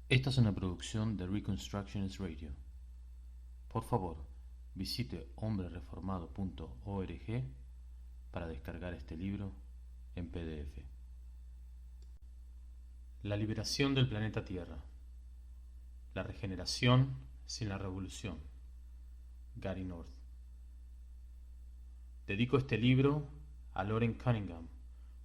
Esta es una producción de Reconstructionist Radio. Por favor, visite hombrereformado.org para descargar este libro en PDF. La liberación del planeta Tierra. La regeneración sin la revolución. Gary North. Dedico este libro a Loren Cunningham,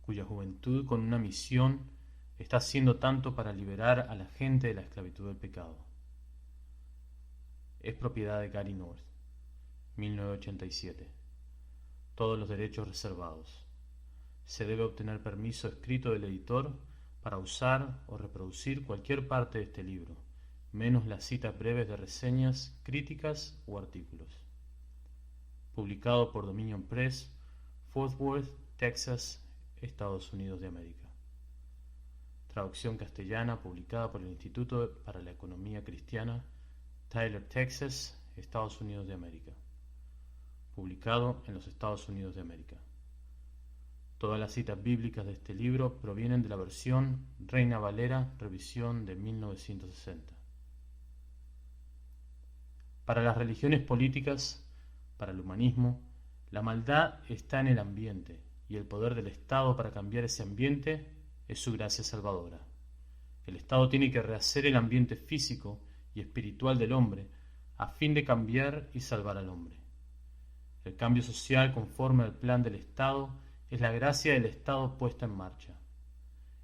cuya juventud con una misión está haciendo tanto para liberar a la gente de la esclavitud del pecado. Es propiedad de Gary North, 1987. Todos los derechos reservados. Se debe obtener permiso escrito del editor para usar o reproducir cualquier parte de este libro, menos las citas breves de reseñas, críticas o artículos. Publicado por Dominion Press, Fort Worth, Texas, Estados Unidos de América. Traducción castellana publicada por el Instituto para la Economía Cristiana, Tyler, Texas, Estados Unidos de América. Publicado en los Estados Unidos de América. Todas las citas bíblicas de este libro provienen de la versión Reina Valera, revisión de 1960. Para las religiones políticas, para el humanismo, la maldad está en el ambiente y el poder del Estado para cambiar ese ambiente es su gracia salvadora. El Estado tiene que rehacer el ambiente físico y espiritual del hombre a fin de cambiar y salvar al hombre. El cambio social conforme al plan del Estado es la gracia del Estado puesta en marcha.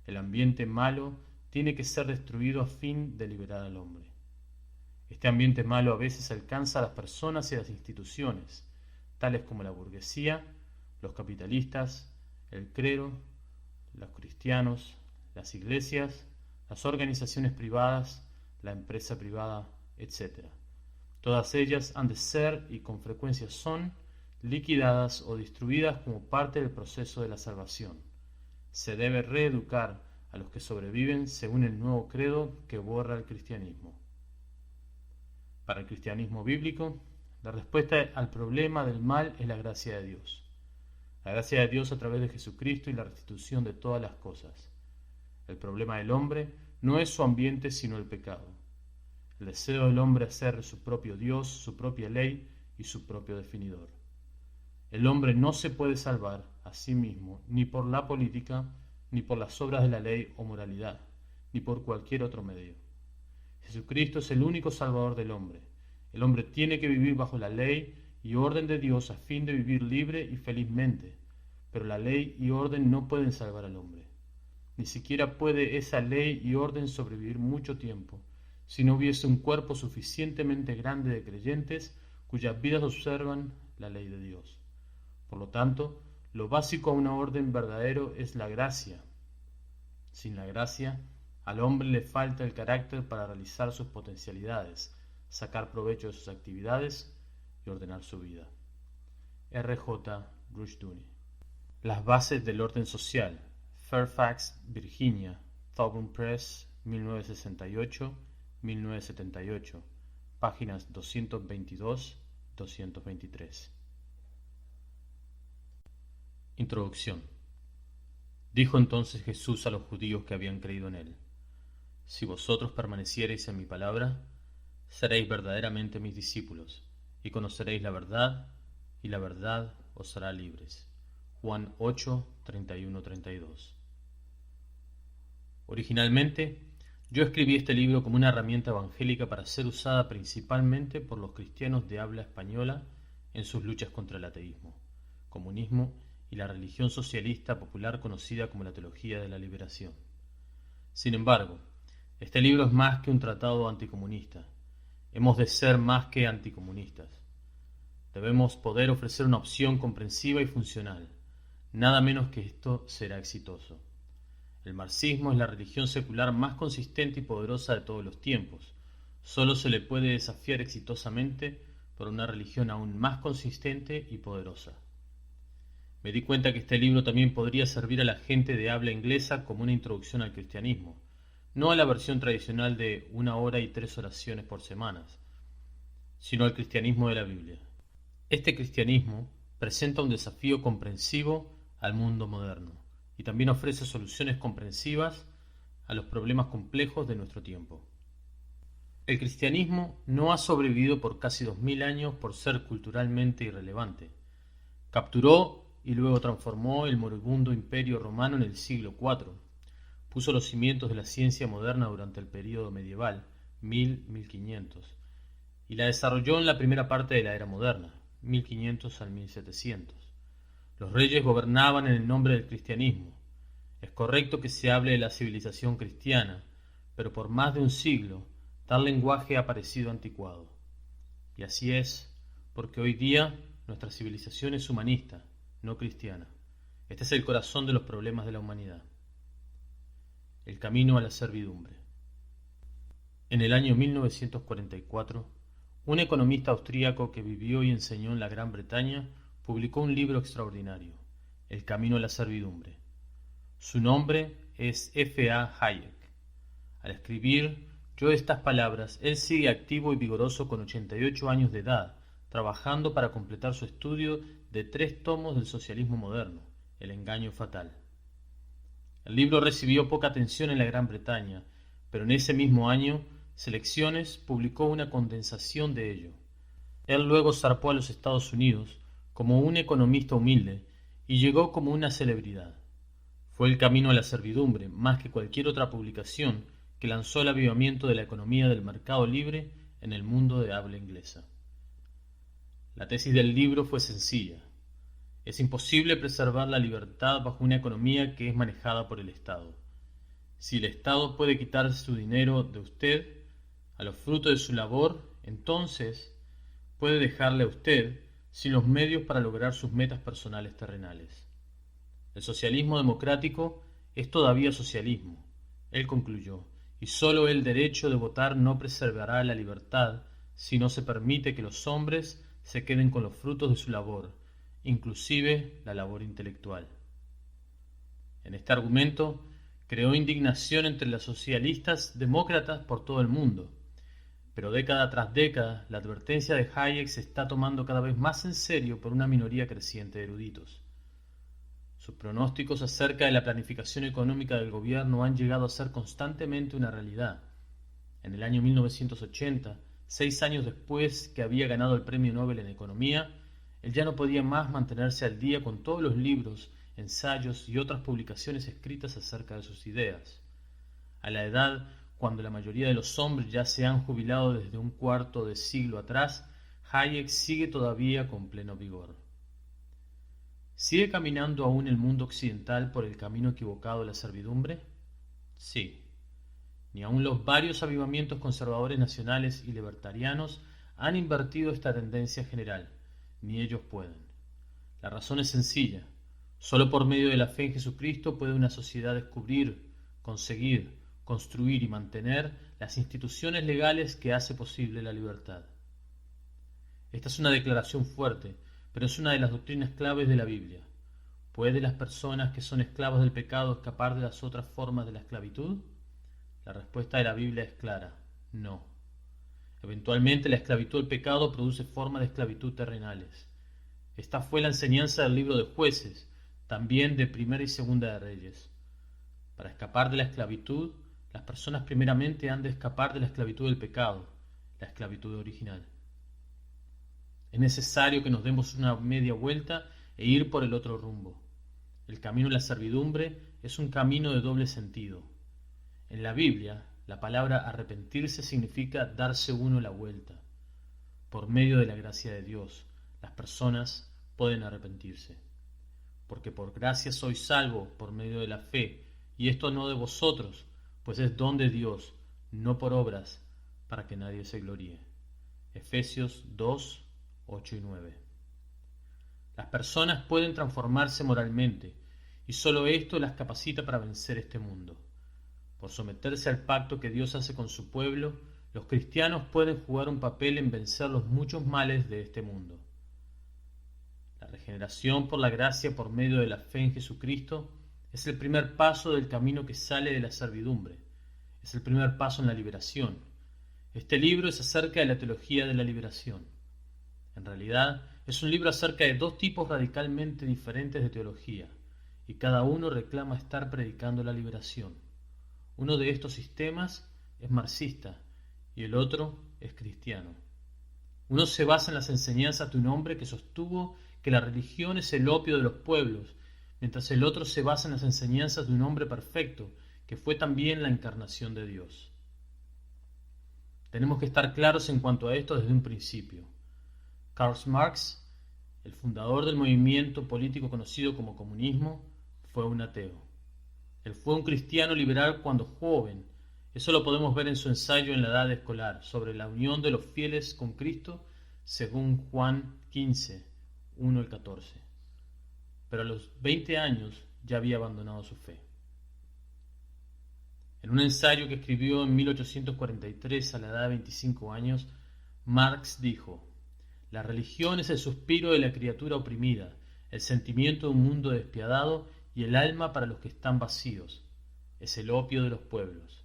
El ambiente malo tiene que ser destruido a fin de liberar al hombre. Este ambiente malo a veces alcanza a las personas y a las instituciones, tales como la burguesía, los capitalistas, el clero, los cristianos, las iglesias, las organizaciones privadas, la empresa privada, etc. Todas ellas han de ser, y con frecuencia son, liquidadas o destruidas como parte del proceso de la salvación. Se debe reeducar a los que sobreviven según el nuevo credo que borra el cristianismo. Para el cristianismo bíblico, la respuesta al problema del mal es la gracia de Dios. La gracia de Dios a través de Jesucristo y la restitución de todas las cosas. El problema del hombre no es su ambiente sino el pecado. El deseo del hombre hacer su propio Dios, su propia ley y su propio definidor. El hombre no se puede salvar a sí mismo ni por la política, ni por las obras de la ley o moralidad, ni por cualquier otro medio. Jesucristo es el único salvador del hombre. El hombre tiene que vivir bajo la ley y orden de Dios a fin de vivir libre y felizmente, pero la ley y orden no pueden salvar al hombre. Ni siquiera puede esa ley y orden sobrevivir mucho tiempo, si no hubiese un cuerpo suficientemente grande de creyentes cuyas vidas observan la ley de Dios. Por lo tanto, lo básico a una orden verdadero es la gracia. Sin la gracia, al hombre le falta el carácter para realizar sus potencialidades, sacar provecho de sus actividades y ordenar su vida. R. J. Rushdoony. Las bases del orden social. Fairfax, Virginia. Thorburn Press, 1968-1978. Páginas 222-223. Introducción. Dijo entonces Jesús a los judíos que habían creído en él: Si vosotros permaneciereis en mi palabra, seréis verdaderamente mis discípulos, y conoceréis la verdad, y la verdad os hará libres. Juan 8, 31-32. Originalmente, yo escribí este libro como una herramienta evangélica para ser usada principalmente por los cristianos de habla española en sus luchas contra el ateísmo, comunismo y la religión socialista popular conocida como la teología de la liberación. Sin embargo, este libro es más que un tratado anticomunista. Hemos de ser más que anticomunistas. Debemos poder ofrecer una opción comprensiva y funcional. Nada menos que esto será exitoso. El marxismo es la religión secular más consistente y poderosa de todos los tiempos. Solo se le puede desafiar exitosamente por una religión aún más consistente y poderosa. Me di cuenta que este libro también podría servir a la gente de habla inglesa como una introducción al cristianismo, no a la versión tradicional de 1 hora y 3 oraciones por semana, sino al cristianismo de la Biblia. Este cristianismo presenta un desafío comprensivo al mundo moderno y también ofrece soluciones comprensivas a los problemas complejos de nuestro tiempo. El cristianismo no ha sobrevivido por casi 2000 años por ser culturalmente irrelevante. Capturó y luego transformó el moribundo imperio romano en el siglo IV. Puso los cimientos de la ciencia moderna durante el período medieval, 1000-1500, y la desarrolló en la primera parte de la era moderna, 1500 al 1700. Los reyes gobernaban en el nombre del cristianismo. Es correcto que se hable de la civilización cristiana, pero por más de un siglo tal lenguaje ha parecido anticuado. Y así es, porque hoy día nuestra civilización es humanista, no cristiana. Este es el corazón de los problemas de la humanidad. El camino a la servidumbre. En el año 1944, un economista austríaco que vivió y enseñó en la Gran Bretaña publicó un libro extraordinario, El camino a la servidumbre. Su nombre es F. A. Hayek. Al escribir yo estas palabras, él sigue activo y vigoroso con 88 años de edad, trabajando para completar su estudio de 3 tomos del socialismo moderno, El engaño fatal. El libro recibió poca atención en la Gran Bretaña, pero en ese mismo año, Selecciones publicó una condensación de ello. Él luego zarpó a los Estados Unidos como un economista humilde y llegó como una celebridad. Fue El camino a la servidumbre, más que cualquier otra publicación, que lanzó el avivamiento de la economía del mercado libre en el mundo de habla inglesa. La tesis del libro fue sencilla. Es imposible preservar la libertad bajo una economía que es manejada por el Estado. Si el Estado puede quitar su dinero de usted, a los frutos de su labor, entonces puede dejarle a usted sin los medios para lograr sus metas personales terrenales. El socialismo democrático es todavía socialismo, él concluyó, y sólo el derecho de votar no preservará la libertad si no se permite que los hombres se queden con los frutos de su labor, inclusive la labor intelectual. En este argumento creó indignación entre los socialistas demócratas por todo el mundo, pero década tras década la advertencia de Hayek se está tomando cada vez más en serio por una minoría creciente de eruditos. Sus pronósticos acerca de la planificación económica del gobierno han llegado a ser constantemente una realidad. En el año 1980, 6 años después que había ganado el Premio Nobel en Economía, él ya no podía más mantenerse al día con todos los libros, ensayos y otras publicaciones escritas acerca de sus ideas. A la edad cuando la mayoría de los hombres ya se han jubilado desde un cuarto de siglo atrás, Hayek sigue todavía con pleno vigor. ¿Sigue caminando aún el mundo occidental por el camino equivocado de la servidumbre? Sí. Ni aun los varios avivamientos conservadores nacionales y libertarianos han invertido esta tendencia general, ni ellos pueden. La razón es sencilla. Solo por medio de la fe en Jesucristo puede una sociedad descubrir, conseguir, construir y mantener las instituciones legales que hace posible la libertad. Esta es una declaración fuerte, pero es una de las doctrinas claves de la Biblia. ¿Pueden las personas que son esclavos del pecado escapar de las otras formas de la esclavitud? La respuesta de la Biblia es clara, no. Eventualmente la esclavitud del pecado produce formas de esclavitud terrenales. Esta fue la enseñanza del libro de Jueces, también de Primera y Segunda de Reyes. Para escapar de la esclavitud, las personas primeramente han de escapar de la esclavitud del pecado, la esclavitud original. Es necesario que nos demos una media vuelta e ir por el otro rumbo. El camino a la servidumbre es un camino de doble sentido. En la Biblia, la palabra arrepentirse significa darse uno la vuelta. Por medio de la gracia de Dios, las personas pueden arrepentirse. Porque por gracia sois salvos por medio de la fe, y esto no de vosotros, pues es don de Dios, no por obras, para que nadie se gloríe. Efesios 2, 8 y 9. Las personas pueden transformarse moralmente, y sólo esto las capacita para vencer este mundo. Por someterse al pacto que Dios hace con su pueblo, los cristianos pueden jugar un papel en vencer los muchos males de este mundo. La regeneración por la gracia por medio de la fe en Jesucristo es el primer paso del camino que sale de la servidumbre. Es el primer paso en la liberación. Este libro es acerca de la teología de la liberación. En realidad, es un libro acerca de 2 tipos radicalmente diferentes de teología, y cada uno reclama estar predicando la liberación. Uno de estos sistemas es marxista y el otro es cristiano. Uno se basa en las enseñanzas de un hombre que sostuvo que la religión es el opio de los pueblos, mientras el otro se basa en las enseñanzas de un hombre perfecto, que fue también la encarnación de Dios. Tenemos que estar claros en cuanto a esto desde un principio. Karl Marx, el fundador del movimiento político conocido como comunismo, fue un ateo. Él fue un cristiano liberal cuando joven. Eso lo podemos ver en su ensayo en la edad escolar sobre la unión de los fieles con Cristo, según Juan 15, 1 al 14. Pero a los 20 años ya había abandonado su fe. En un ensayo que escribió en 1843 a la edad de 25 años, Marx dijo: «La religión es el suspiro de la criatura oprimida, el sentimiento de un mundo despiadado y el alma para los que están vacíos. Es el opio de los pueblos».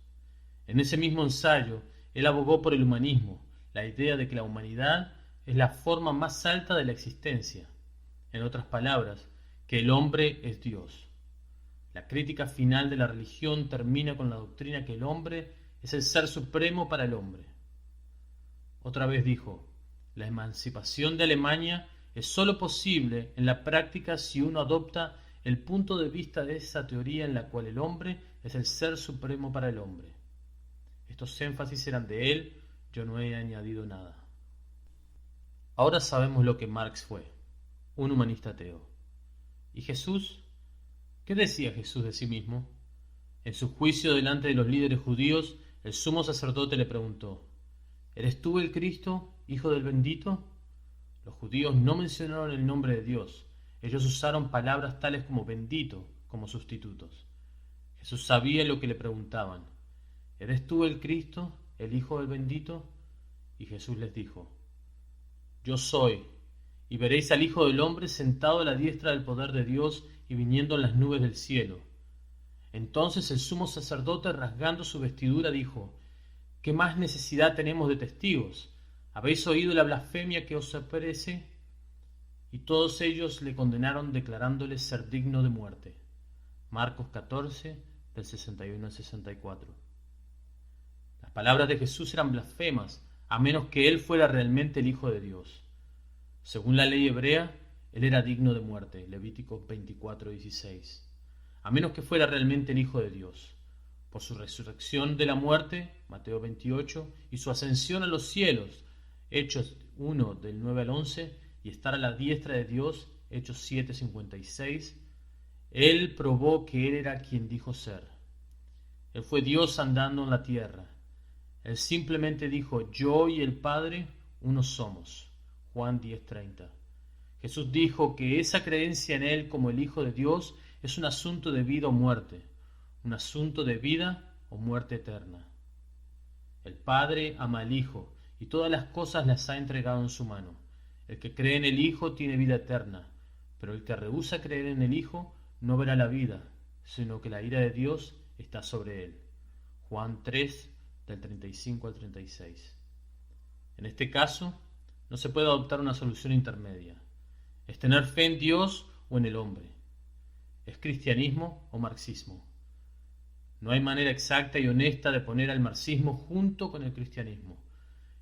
En ese mismo ensayo, él abogó por el humanismo, la idea de que la humanidad es la forma más alta de la existencia. En otras palabras, que el hombre es Dios. La crítica final de la religión termina con la doctrina que el hombre es el ser supremo para el hombre. Otra vez dijo: «La emancipación de Alemania es sólo posible en la práctica si uno adopta el punto de vista de esa teoría en la cual el hombre es el ser supremo para el hombre». Estos énfasis eran de él, yo no he añadido nada. Ahora sabemos lo que Marx fue, un humanista ateo. ¿Y Jesús? ¿Qué decía Jesús de sí mismo? En su juicio delante de los líderes judíos, el sumo sacerdote le preguntó: ¿eres tú el Cristo, hijo del bendito? Los judíos no mencionaron el nombre de Dios. Ellos usaron palabras tales como bendito como sustitutos. Jesús sabía lo que le preguntaban. ¿Eres tú el Cristo, el hijo del bendito? Y Jesús les dijo: yo soy, y veréis al Hijo del Hombre sentado a la diestra del poder de Dios y viniendo en las nubes del cielo. Entonces el sumo sacerdote, rasgando su vestidura, dijo: ¿qué más necesidad tenemos de testigos? ¿Habéis oído la blasfemia que os aparece? Y todos ellos le condenaron declarándole ser digno de muerte. Marcos 14, del 61 al 64. Las palabras de Jesús eran blasfemas, a menos que él fuera realmente el Hijo de Dios. Según la ley hebrea, él era digno de muerte, Levítico 24:16, a menos que fuera realmente el Hijo de Dios. Por su resurrección de la muerte, Mateo 28, y su ascensión a los cielos, Hechos 1, del 9 al 11, y estar a la diestra de Dios, Hechos 7:56, él probó que él era quien dijo ser. Él fue Dios andando en la tierra. Él simplemente dijo: yo y el Padre uno somos. Juan 10:30. Jesús dijo que esa creencia en él como el Hijo de Dios es un asunto de vida o muerte, un asunto de vida o muerte eterna. El Padre ama al Hijo y todas las cosas las ha entregado en su mano. El que cree en el Hijo tiene vida eterna, pero el que rehúsa creer en el Hijo no verá la vida, sino que la ira de Dios está sobre él. Juan 3, del 35 al 36. En este caso, no se puede adoptar una solución intermedia. Es tener fe en Dios o en el hombre. Es cristianismo o marxismo. No hay manera exacta y honesta de poner al marxismo junto con el cristianismo.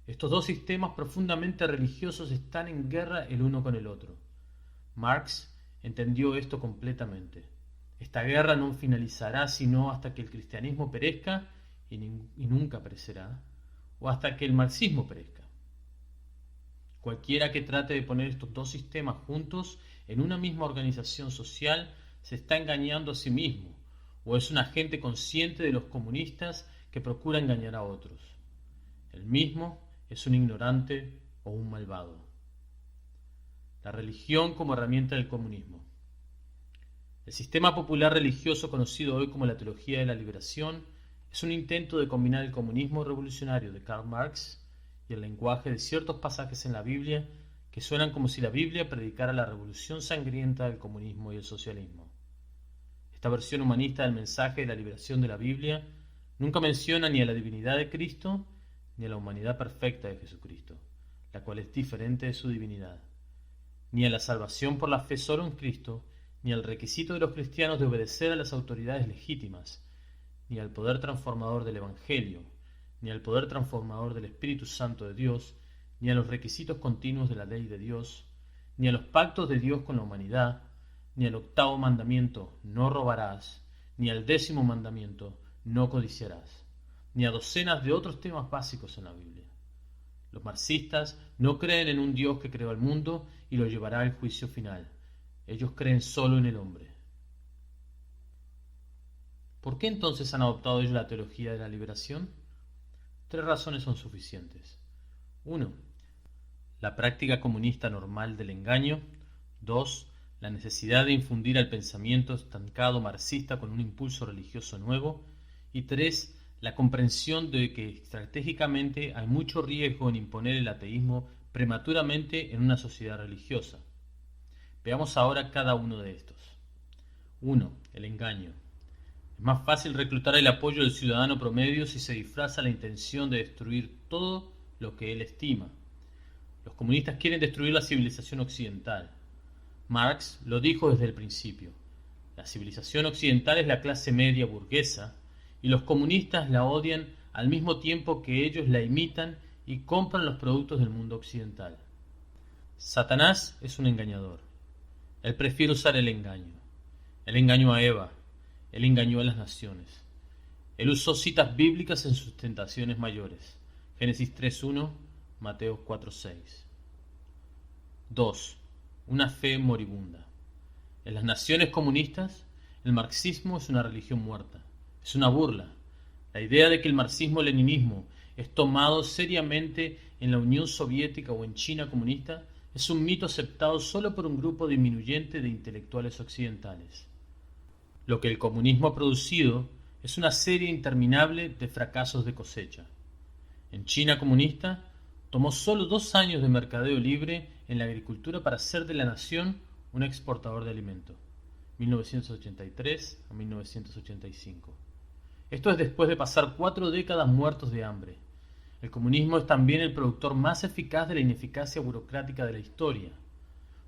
Estos dos sistemas profundamente religiosos están en guerra el uno con el otro. Marx entendió esto completamente. Esta guerra no finalizará sino hasta que el cristianismo perezca y nunca perecerá, o hasta que el marxismo perezca. Cualquiera que trate de poner estos dos sistemas juntos en una misma organización social se está engañando a sí mismo, o es un agente consciente de los comunistas que procura engañar a otros. El mismo es un ignorante o un malvado. La religión como herramienta del comunismo. El sistema popular religioso conocido hoy como la teología de la liberación es un intento de combinar el comunismo revolucionario de Karl Marx y el lenguaje de ciertos pasajes en la Biblia que suenan como si la Biblia predicara la revolución sangrienta del comunismo y el socialismo. Esta versión humanista del mensaje de la liberación de la Biblia nunca menciona ni a la divinidad de Cristo ni a la humanidad perfecta de Jesucristo, la cual es diferente de su divinidad, ni a la salvación por la fe solo en Cristo, ni al requisito de los cristianos de obedecer a las autoridades legítimas, ni al poder transformador del Evangelio, ni al poder transformador del Espíritu Santo de Dios, ni a los requisitos continuos de la ley de Dios, ni a los pactos de Dios con la humanidad, ni al octavo mandamiento, no robarás, ni al 10º mandamiento, no codiciarás, ni a docenas de otros temas básicos en la Biblia. Los marxistas no creen en un Dios que creó el mundo y lo llevará al juicio final. Ellos creen solo en el hombre. ¿Por qué entonces han adoptado ellos la teología de la liberación? 3 razones son suficientes. 1. La práctica comunista normal del engaño. 2. La necesidad de infundir al pensamiento estancado marxista con un impulso religioso nuevo. Y 3. La comprensión de que estratégicamente hay mucho riesgo en imponer el ateísmo prematuramente en una sociedad religiosa. Veamos ahora cada uno de estos. 1. El engaño. Es más fácil reclutar el apoyo del ciudadano promedio si se disfraza la intención de destruir todo lo que él estima. Los comunistas quieren destruir la civilización occidental. Marx lo dijo desde el principio. La civilización occidental es la clase media burguesa y los comunistas la odian al mismo tiempo que ellos la imitan y compran los productos del mundo occidental. Satanás es un engañador. Él prefiere usar el engaño. Él engañó a Eva. Él engañó a las naciones. Él usó citas bíblicas en sus tentaciones mayores. Génesis 3.1, Mateo 4.6. 2. Una fe moribunda. En las naciones comunistas, el marxismo es una religión muerta. Es una burla. La idea de que el marxismo-leninismo es tomado seriamente en la Unión Soviética o en China comunista es un mito aceptado solo por un grupo disminuyente de intelectuales occidentales. Lo que el comunismo ha producido es una serie interminable de fracasos de cosecha. En China comunista, tomó solo 2 años de mercadeo libre en la agricultura para hacer de la nación un exportador de alimentos, 1983 a 1985. Esto es después de pasar 4 décadas muertos de hambre. El comunismo es también el productor más eficaz de la ineficacia burocrática de la historia.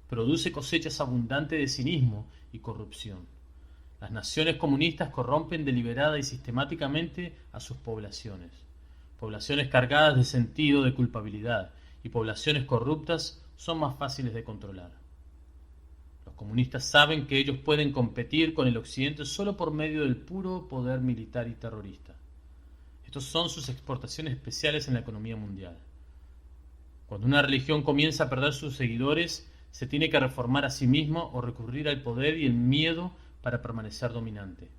Produce cosechas abundantes de cinismo y corrupción. Las naciones comunistas corrompen deliberada y sistemáticamente a sus poblaciones. Poblaciones cargadas de sentido de culpabilidad y poblaciones corruptas son más fáciles de controlar. Los comunistas saben que ellos pueden competir con el Occidente solo por medio del puro poder militar y terrorista. Estos son sus exportaciones especiales en la economía mundial. Cuando una religión comienza a perder sus seguidores, se tiene que reformar a sí mismo o recurrir al poder y el miedo para permanecer dominante.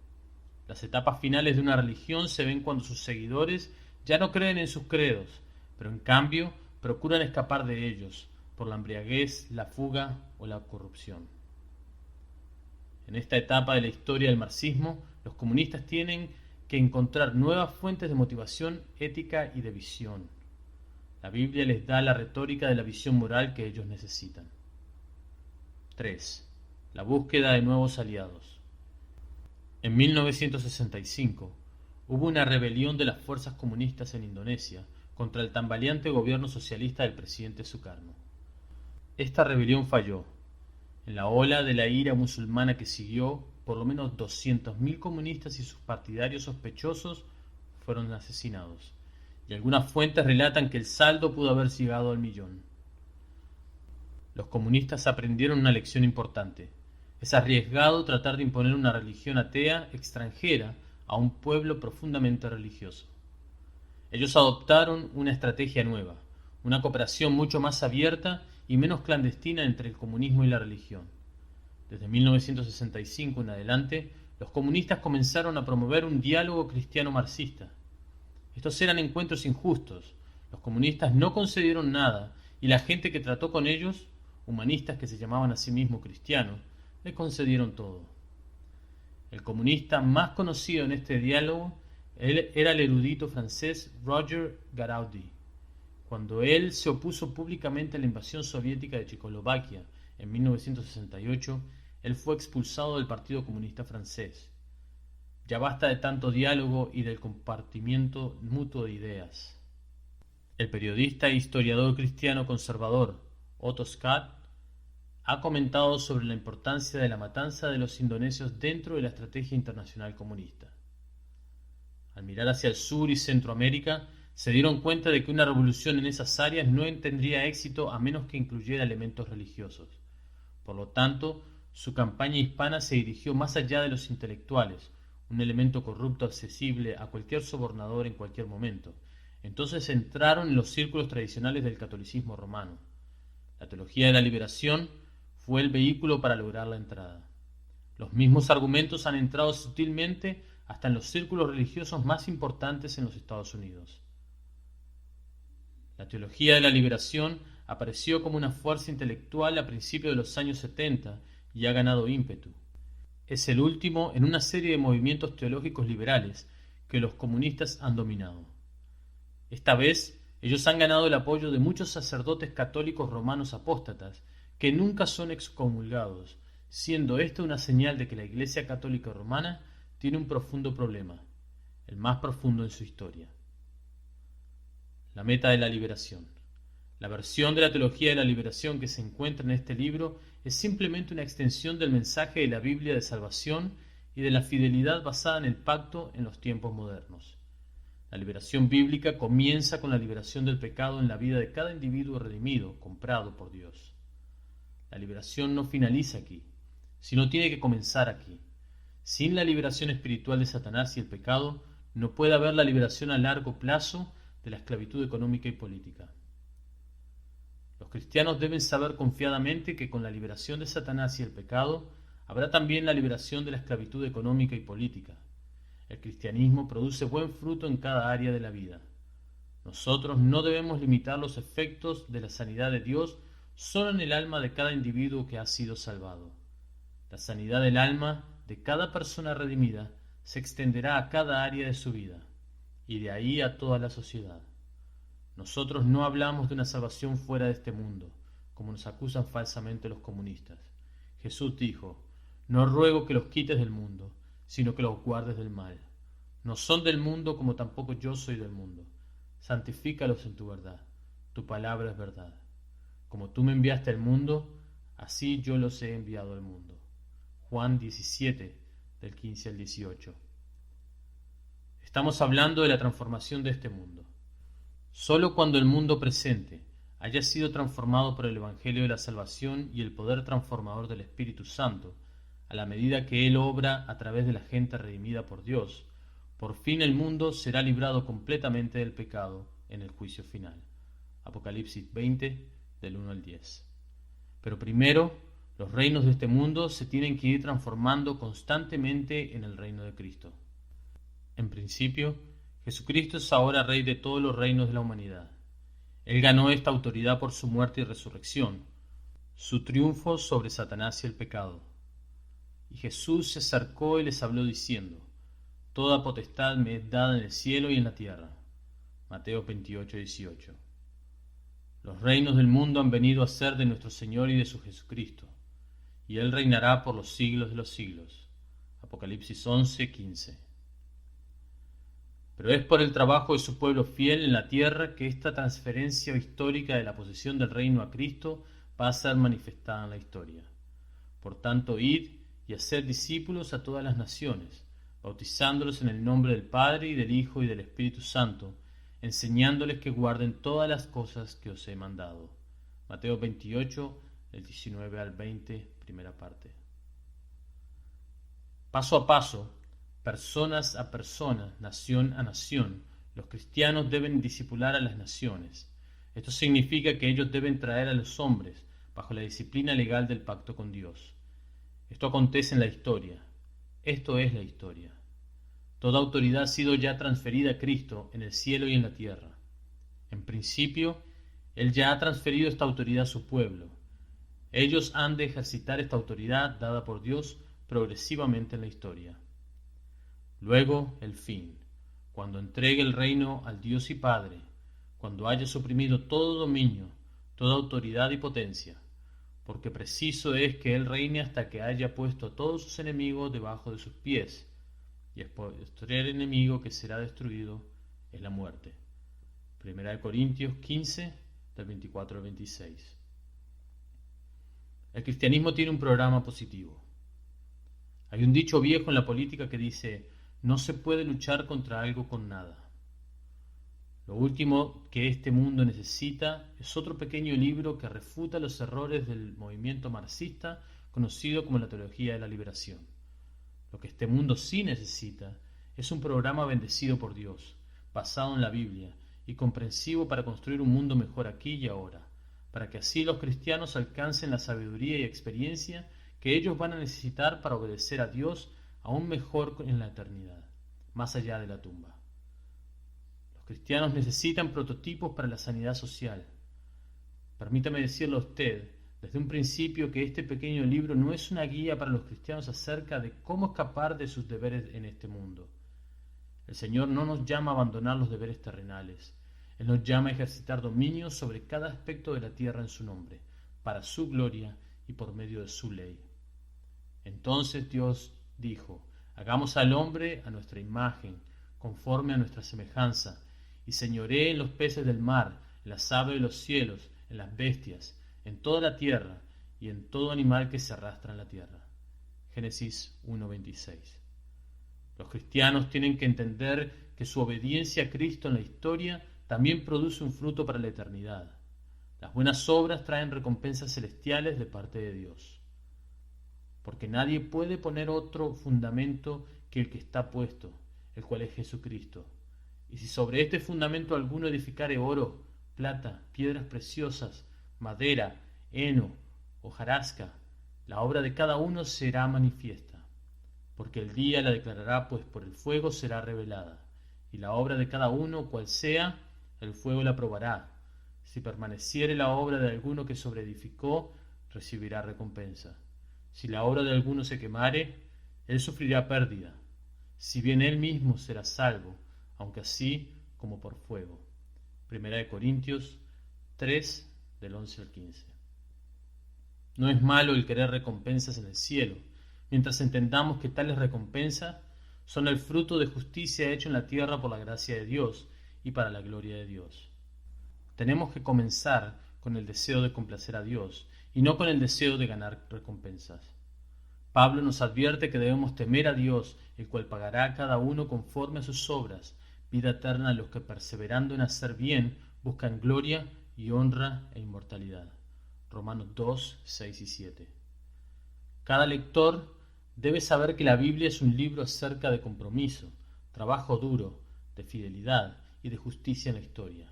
Las etapas finales de una religión se ven cuando sus seguidores ya no creen en sus credos, pero en cambio procuran escapar de ellos por la embriaguez, la fuga o la corrupción. En esta etapa de la historia del marxismo, los comunistas tienen que encontrar nuevas fuentes de motivación ética y de visión. La Biblia les da la retórica de la visión moral que ellos necesitan. 3. La búsqueda de nuevos aliados. En 1965 hubo una rebelión de las fuerzas comunistas en Indonesia contra el tambaleante gobierno socialista del presidente Sukarno. Esta rebelión falló. En la ola de la ira musulmana que siguió, por lo menos 200.000 comunistas y sus partidarios sospechosos fueron asesinados, y algunas fuentes relatan que el saldo pudo haber llegado al 1.000.000. Los comunistas aprendieron una lección importante. Es arriesgado tratar de imponer una religión atea extranjera a un pueblo profundamente religioso. Ellos adoptaron una estrategia nueva, una cooperación mucho más abierta y menos clandestina entre el comunismo y la religión. Desde 1965 en adelante, los comunistas comenzaron a promover un diálogo cristiano-marxista. Estos eran encuentros injustos. Los comunistas no concedieron nada y la gente que trató con ellos, humanistas que se llamaban a sí mismos cristianos, le concedieron todo. El comunista más conocido en este diálogo era el erudito francés Roger Garaudy. Cuando él se opuso públicamente a la invasión soviética de Checoslovaquia en 1968, él fue expulsado del Partido Comunista Francés. Ya basta de tanto diálogo y del compartimiento mutuo de ideas. El periodista e historiador cristiano conservador Otto Scott ha comentado sobre la importancia de la matanza de los indonesios dentro de la estrategia internacional comunista. Al mirar hacia el sur y Centroamérica, se dieron cuenta de que una revolución en esas áreas no tendría éxito a menos que incluyera elementos religiosos. Por lo tanto, su campaña hispana se dirigió más allá de los intelectuales, un elemento corrupto accesible a cualquier sobornador en cualquier momento. Entonces entraron en los círculos tradicionales del catolicismo romano. La teología de la liberación fue el vehículo para lograr la entrada. Los mismos argumentos han entrado sutilmente hasta en los círculos religiosos más importantes en los Estados Unidos. La teología de la liberación apareció como una fuerza intelectual a principios de los años 70 y ha ganado ímpetu. Es el último en una serie de movimientos teológicos liberales que los comunistas han dominado. Esta vez, ellos han ganado el apoyo de muchos sacerdotes católicos romanos apóstatas que nunca son excomulgados, siendo esta una señal de que la Iglesia Católica Romana tiene un profundo problema, el más profundo en su historia. La meta de la liberación. La versión de la teología de la liberación que se encuentra en este libro es simplemente una extensión del mensaje de la Biblia de salvación y de la fidelidad basada en el pacto en los tiempos modernos. La liberación bíblica comienza con la liberación del pecado en la vida de cada individuo redimido, comprado por Dios. La liberación no finaliza aquí, sino tiene que comenzar aquí. Sin la liberación espiritual de Satanás y el pecado, no puede haber la liberación a largo plazo de la esclavitud económica y política. Los cristianos deben saber confiadamente que con la liberación de Satanás y el pecado, habrá también la liberación de la esclavitud económica y política. El cristianismo produce buen fruto en cada área de la vida. Nosotros no debemos limitar los efectos de la sanidad de Dios solo en el alma de cada individuo que ha sido salvado. La sanidad del alma de cada persona redimida se extenderá a cada área de su vida, y de ahí a toda la sociedad. Nosotros no hablamos de una salvación fuera de este mundo, como nos acusan falsamente los comunistas. Jesús dijo: no ruego que los quites del mundo, sino que los guardes del mal. No son del mundo como tampoco yo soy del mundo. Santifícalos en tu verdad. Tu palabra es verdad. Como tú me enviaste al mundo, así yo los he enviado al mundo. Juan 17, del 15 al 18. Estamos hablando de la transformación de este mundo. Solo cuando el mundo presente haya sido transformado por el Evangelio de la Salvación y el poder transformador del Espíritu Santo, a la medida que Él obra a través de la gente redimida por Dios, por fin el mundo será librado completamente del pecado en el juicio final. Apocalipsis 20, del 1 al 10. Pero primero, los reinos de este mundo se tienen que ir transformando constantemente en el reino de Cristo. En principio, Jesucristo es ahora Rey de todos los reinos de la humanidad. Él ganó esta autoridad por su muerte y resurrección, su triunfo sobre Satanás y el pecado. Y Jesús se acercó y les habló diciendo: toda potestad me es dada en el cielo y en la tierra. Mateo 28, 18. Los reinos del mundo han venido a ser de nuestro Señor y de su Jesucristo, y Él reinará por los siglos de los siglos. Apocalipsis 11, 15. Pero es por el trabajo de su pueblo fiel en la tierra que esta transferencia histórica de la posesión del reino a Cristo va a ser manifestada en la historia. Por tanto, id y haced discípulos a todas las naciones, bautizándolos en el nombre del Padre y del Hijo y del Espíritu Santo, enseñándoles que guarden todas las cosas que os he mandado. Mateo 28, del 19 al 20, primera parte. Paso a paso, personas a personas, nación a nación, los cristianos deben discipular a las naciones. Esto significa que ellos deben traer a los hombres bajo la disciplina legal del pacto con Dios. Esto acontece en la historia. Esto es la historia. Toda autoridad ha sido ya transferida a Cristo en el cielo y en la tierra. En principio, Él ya ha transferido esta autoridad a su pueblo. Ellos han de ejercitar esta autoridad dada por Dios progresivamente en la historia. Luego, el fin, cuando entregue el reino al Dios y Padre, cuando haya suprimido todo dominio, toda autoridad y potencia, porque preciso es que Él reine hasta que haya puesto a todos sus enemigos debajo de sus pies, y el posterior enemigo que será destruido es la muerte. 1 Corintios 15, del 24 al 26. El cristianismo tiene un programa positivo. Hay un dicho viejo en la política que dice: no se puede luchar contra algo con nada. Lo último que este mundo necesita es otro pequeño libro que refuta los errores del movimiento marxista conocido como la teología de la liberación. Lo que este mundo sí necesita es un programa bendecido por Dios, basado en la Biblia y comprensivo para construir un mundo mejor aquí y ahora, para que así los cristianos alcancen la sabiduría y experiencia que ellos van a necesitar para obedecer a Dios aún mejor en la eternidad, más allá de la tumba. Los cristianos necesitan prototipos para la sanidad social. Permítame decirle a usted, desde un principio, que este pequeño libro no es una guía para los cristianos acerca de cómo escapar de sus deberes en este mundo. El Señor no nos llama a abandonar los deberes terrenales. Él nos llama a ejercitar dominio sobre cada aspecto de la tierra en su nombre, para su gloria y por medio de su ley. Entonces Dios dijo: hagamos al hombre a nuestra imagen, conforme a nuestra semejanza, y señoree en los peces del mar, en las aves de los cielos, en las bestias, en toda la tierra y en todo animal que se arrastra en la tierra. Génesis 1:26. Los cristianos tienen que entender que su obediencia a Cristo en la historia también produce un fruto para la eternidad. Las buenas obras traen recompensas celestiales de parte de Dios, porque nadie puede poner otro fundamento que el que está puesto, el cual es Jesucristo. Y si sobre este fundamento alguno edificare oro, plata, piedras preciosas, madera, heno, hojarasca, la obra de cada uno será manifiesta, porque el día la declarará, pues por el fuego será revelada, y la obra de cada uno, cual sea, el fuego la probará. Si permaneciere la obra de alguno que sobreedificó, recibirá recompensa. Si la obra de alguno se quemare, él sufrirá pérdida, si bien él mismo será salvo, aunque así como por fuego. Primera de Corintios 3, del 11 al 15. No es malo el querer recompensas en el cielo, mientras entendamos que tales recompensas son el fruto de justicia hecho en la tierra por la gracia de Dios y para la gloria de Dios. Tenemos que comenzar con el deseo de complacer a Dios y no con el deseo de ganar recompensas. Pablo nos advierte que debemos temer a Dios, el cual pagará a cada uno conforme a sus obras, vida eterna a los que perseverando en hacer bien buscan gloria y honra e inmortalidad. Romanos 2, 6 y 7. Cada lector debe saber que la Biblia es un libro acerca de compromiso, trabajo duro, de fidelidad y de justicia en la historia.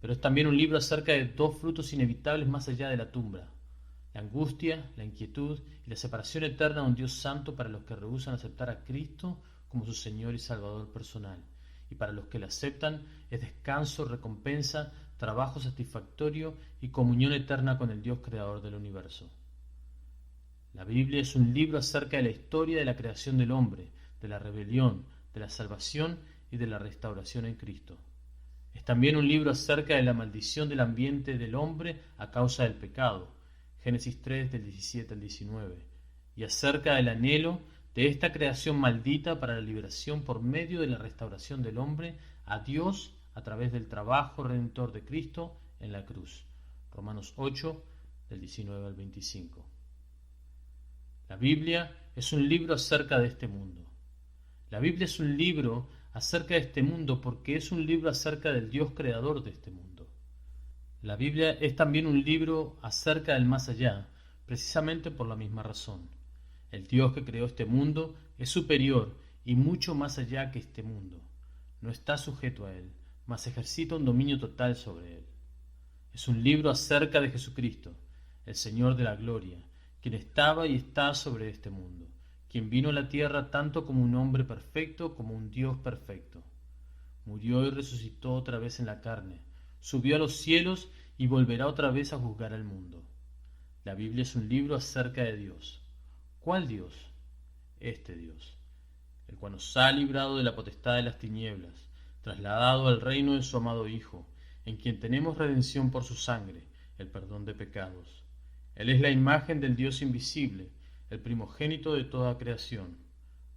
Pero es también un libro acerca de dos frutos inevitables más allá de la tumba: la angustia, la inquietud y la separación eterna de un Dios santo para los que rehúsan aceptar a Cristo como su Señor y Salvador personal, y para los que le aceptan es descanso, recompensa, trabajo satisfactorio y comunión eterna con el Dios creador del universo. La Biblia es un libro acerca de la historia de la creación del hombre, de la rebelión, de la salvación y de la restauración en Cristo. Es también un libro acerca de la maldición del ambiente del hombre a causa del pecado, Génesis 3 del 17 al 19, y acerca del anhelo de esta creación maldita para la liberación por medio de la restauración del hombre a Dios a través del trabajo redentor de Cristo en la cruz, Romanos 8 del 19 al 25. La Biblia es un libro acerca de este mundo. La Biblia es un libro acerca de este mundo porque es un libro acerca del Dios creador de este mundo. La Biblia es también un libro acerca del más allá, precisamente por la misma razón. El Dios que creó este mundo es superior y mucho más allá que este mundo. No está sujeto a él, mas ejercita un dominio total sobre él. Es un libro acerca de Jesucristo, el Señor de la gloria, quien estaba y está sobre este mundo, quien vino a la tierra tanto como un hombre perfecto como un Dios perfecto. Murió y resucitó otra vez en la carne, subió a los cielos y volverá otra vez a juzgar al mundo. La Biblia es un libro acerca de Dios. ¿Cuál Dios? Este Dios, el cual nos ha librado de la potestad de las tinieblas, trasladado al reino de su amado Hijo, en quien tenemos redención por su sangre, el perdón de pecados. Él es la imagen del Dios invisible, el primogénito de toda creación,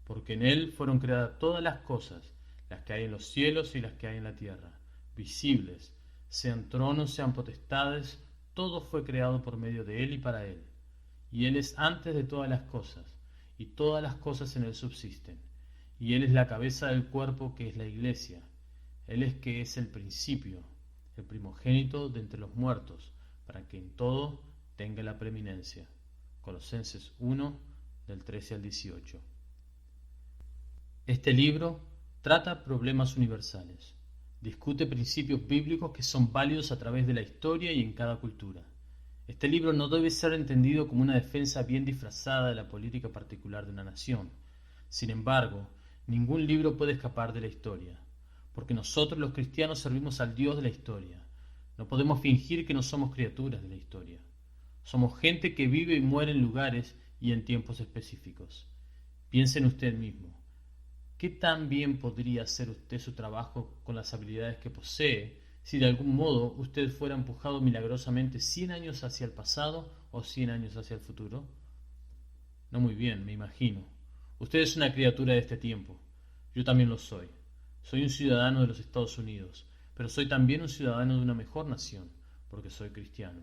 porque en Él fueron creadas todas las cosas, las que hay en los cielos y las que hay en la tierra, visibles, sean tronos, sean potestades, todo fue creado por medio de Él y para Él. Y Él es antes de todas las cosas, y todas las cosas en Él subsisten. Y Él es la cabeza del cuerpo que es la Iglesia. Él es que es el principio, el primogénito de entre los muertos, para que en todo tenga la preeminencia. Colosenses 1, del 13 al 18. Este libro trata problemas universales, discute principios bíblicos que son válidos a través de la historia y en cada cultura. Este libro no debe ser entendido como una defensa bien disfrazada de la política particular de una nación. Sin embargo, ningún libro puede escapar de la historia, porque nosotros los cristianos servimos al Dios de la historia. No podemos fingir que no somos criaturas de la historia. Somos gente que vive y muere en lugares y en tiempos específicos. Piense en usted mismo. ¿Qué tan bien podría hacer usted su trabajo con las habilidades que posee si de algún modo usted fuera empujado milagrosamente 100 años hacia el pasado o 100 años hacia el futuro? No muy bien, me imagino. Usted es una criatura de este tiempo. Yo también lo soy. Soy un ciudadano de los Estados Unidos, pero soy también un ciudadano de una mejor nación, porque soy cristiano.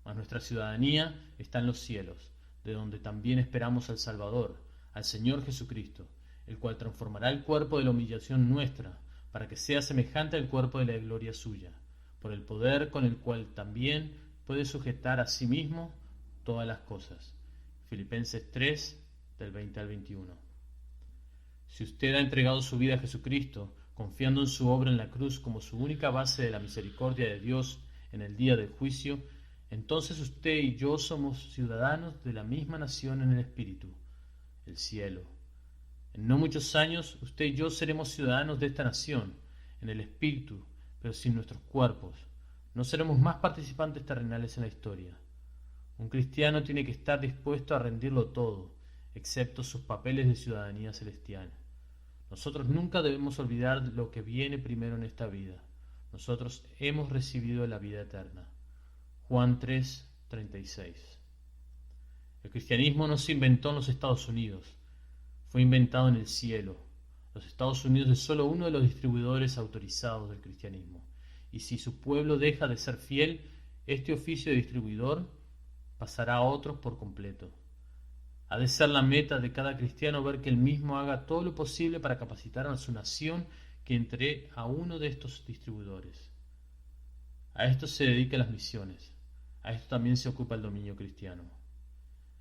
Mas nuestra ciudadanía está en los cielos, de donde también esperamos al Salvador, al Señor Jesucristo, el cual transformará el cuerpo de la humillación nuestra, para que sea semejante al cuerpo de la gloria suya, por el poder con el cual también puede sujetar a sí mismo todas las cosas. Filipenses 3, del 20 al 21. Si usted ha entregado su vida a Jesucristo, confiando en su obra en la cruz como su única base de la misericordia de Dios en el día del juicio, entonces usted y yo somos ciudadanos de la misma nación en el Espíritu, el cielo. En no muchos años, usted y yo seremos ciudadanos de esta nación, en el Espíritu, pero sin nuestros cuerpos. No seremos más participantes terrenales en la historia. Un cristiano tiene que estar dispuesto a rendirlo todo, excepto sus papeles de ciudadanía celestial. Nosotros nunca debemos olvidar lo que viene primero en esta vida. Nosotros hemos recibido la vida eterna. Juan 3, 36. El cristianismo no se inventó en los Estados Unidos. Fue inventado en el cielo. Los Estados Unidos es solo uno de los distribuidores autorizados del cristianismo. Y si su pueblo deja de ser fiel, este oficio de distribuidor pasará a otros por completo. Ha de ser la meta de cada cristiano ver que él mismo haga todo lo posible para capacitar a su nación que entre a uno de estos distribuidores. A esto se dedican las misiones. A esto también se ocupa el dominio cristiano.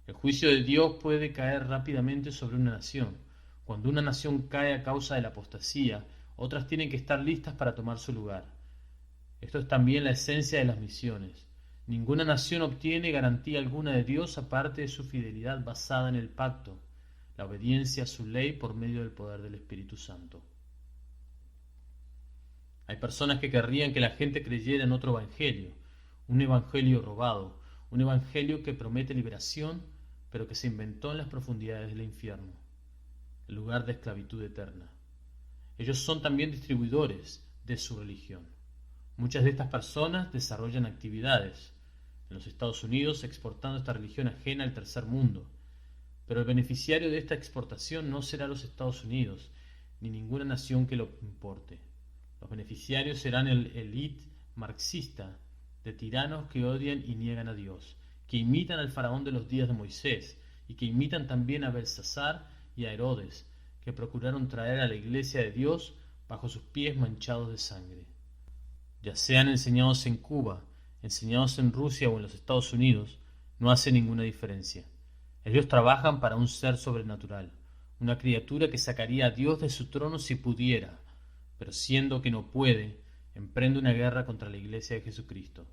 El juicio de Dios puede caer rápidamente sobre una nación. Cuando una nación cae a causa de la apostasía, otras tienen que estar listas para tomar su lugar. Esto es también la esencia de las misiones. Ninguna nación obtiene garantía alguna de Dios aparte de su fidelidad basada en el pacto, la obediencia a su ley por medio del poder del Espíritu Santo. Hay personas que querrían que la gente creyera en otro evangelio, un evangelio robado, un evangelio que promete liberación, pero que se inventó en las profundidades del infierno, el lugar de esclavitud eterna. Ellos son también distribuidores de su religión. Muchas de estas personas desarrollan actividades en los Estados Unidos exportando esta religión ajena al tercer mundo, pero el beneficiario de esta exportación no será los Estados Unidos, ni ninguna nación que lo importe. Los beneficiarios serán el élite marxista de tiranos que odian y niegan a Dios, que imitan al faraón de los días de Moisés y que imitan también a Belsasar y a Herodes, que procuraron traer a la iglesia de Dios bajo sus pies manchados de sangre. Ya sean enseñados en Cuba, enseñados en Rusia o en los Estados Unidos, no hace ninguna diferencia. Ellos trabajan para un ser sobrenatural, una criatura que sacaría a Dios de su trono si pudiera, pero siendo que no puede, emprende una guerra contra la iglesia de Jesucristo.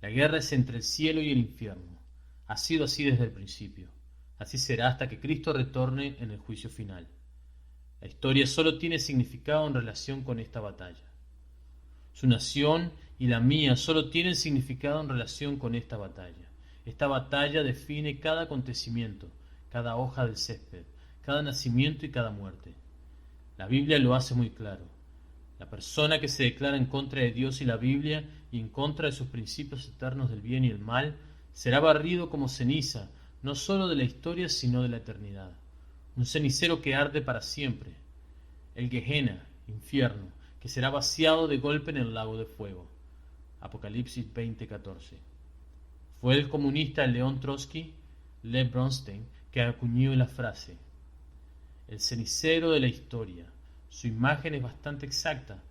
La guerra es entre el cielo y el infierno. Ha sido así desde el principio. Así será hasta que Cristo retorne en el juicio final. La historia solo tiene significado en relación con esta batalla. Su nación y la mía solo tienen significado en relación con esta batalla. Esta batalla define cada acontecimiento, cada hoja del césped, cada nacimiento y cada muerte. La Biblia lo hace muy claro. La persona que se declara en contra de Dios y la Biblia y en contra de sus principios eternos del bien y el mal, será barrido como ceniza, no solo de la historia, sino de la eternidad. Un cenicero que arde para siempre. El Gehenna, infierno, que será vaciado de golpe en el lago de fuego. Apocalipsis 20:14. Fue el comunista León Trotsky, Lev Bronstein, que acuñó la frase: el cenicero de la historia, Su imagen es bastante exacta.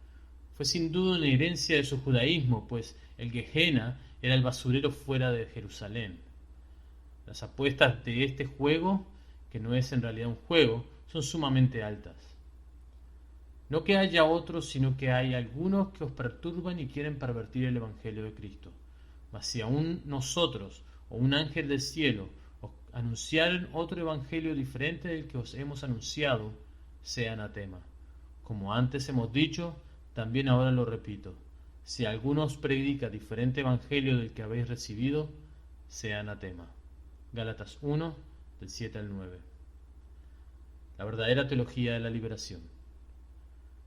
Fue sin duda una herencia de su judaísmo, pues el Gehenna era el basurero fuera de Jerusalén. Las apuestas de este juego, que no es en realidad un juego, son sumamente altas. No que haya otros, sino que hay algunos que os perturban y quieren pervertir el Evangelio de Cristo. Mas si aún nosotros o un ángel del cielo os anunciaren otro Evangelio diferente del que os hemos anunciado, sea anatema. Como antes hemos dicho, también ahora lo repito. Si alguno os predica diferente Evangelio del que habéis recibido, sea anatema. Gálatas 1, del 7 al 9. La verdadera teología de la liberación.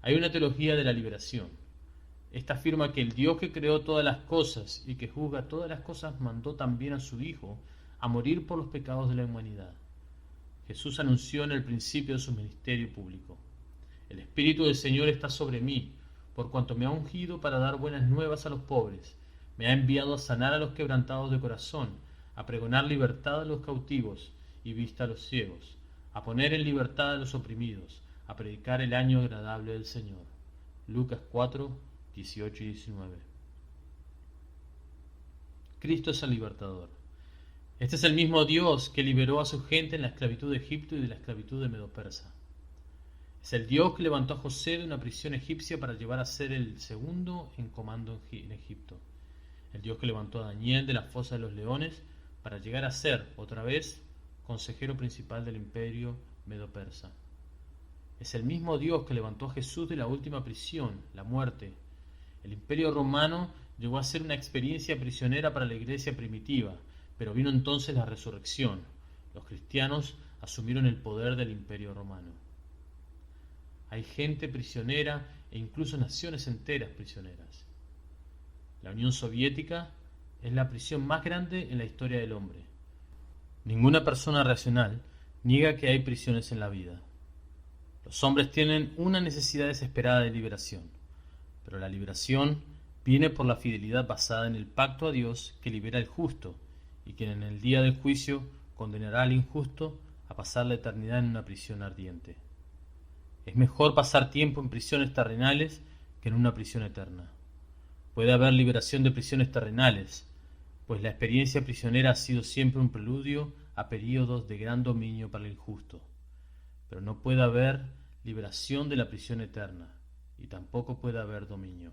Hay una teología de la liberación. Esta afirma que el Dios que creó todas las cosas y que juzga todas las cosas mandó también a su Hijo a morir por los pecados de la humanidad. Jesús anunció en el principio de su ministerio público: el Espíritu del Señor está sobre mí, por cuanto me ha ungido para dar buenas nuevas a los pobres, me ha enviado a sanar a los quebrantados de corazón, a pregonar libertad a los cautivos y vista a los ciegos, a poner en libertad a los oprimidos, a predicar el año agradable del Señor. Lucas 4, 18 y 19. Cristo es el libertador. Este es el mismo Dios que liberó a su gente en la esclavitud de Egipto y de la esclavitud de Medo-Persa. Es el Dios que levantó a José de una prisión egipcia para llevar a ser el segundo en comando en Egipto. El Dios que levantó a Daniel de la fosa de los leones para llegar a ser, otra vez, consejero principal del imperio Medo-Persa. Es el mismo Dios que levantó a Jesús de la última prisión, la muerte. El imperio romano llegó a ser una experiencia prisionera para la iglesia primitiva, pero vino entonces la resurrección. Los cristianos asumieron el poder del imperio romano. Hay gente prisionera e incluso naciones enteras prisioneras. La Unión Soviética es la prisión más grande en la historia del hombre. Ninguna persona racional niega que hay prisiones en la vida. Los hombres tienen una necesidad desesperada de liberación, pero la liberación viene por la fidelidad basada en el pacto a Dios que libera al justo y quien en el día del juicio condenará al injusto a pasar la eternidad en una prisión ardiente. Es mejor pasar tiempo en prisiones terrenales que en una prisión eterna. Puede haber liberación de prisiones terrenales, pues la experiencia prisionera ha sido siempre un preludio a períodos de gran dominio para el injusto. Pero no puede haber liberación de la prisión eterna, y tampoco puede haber dominio.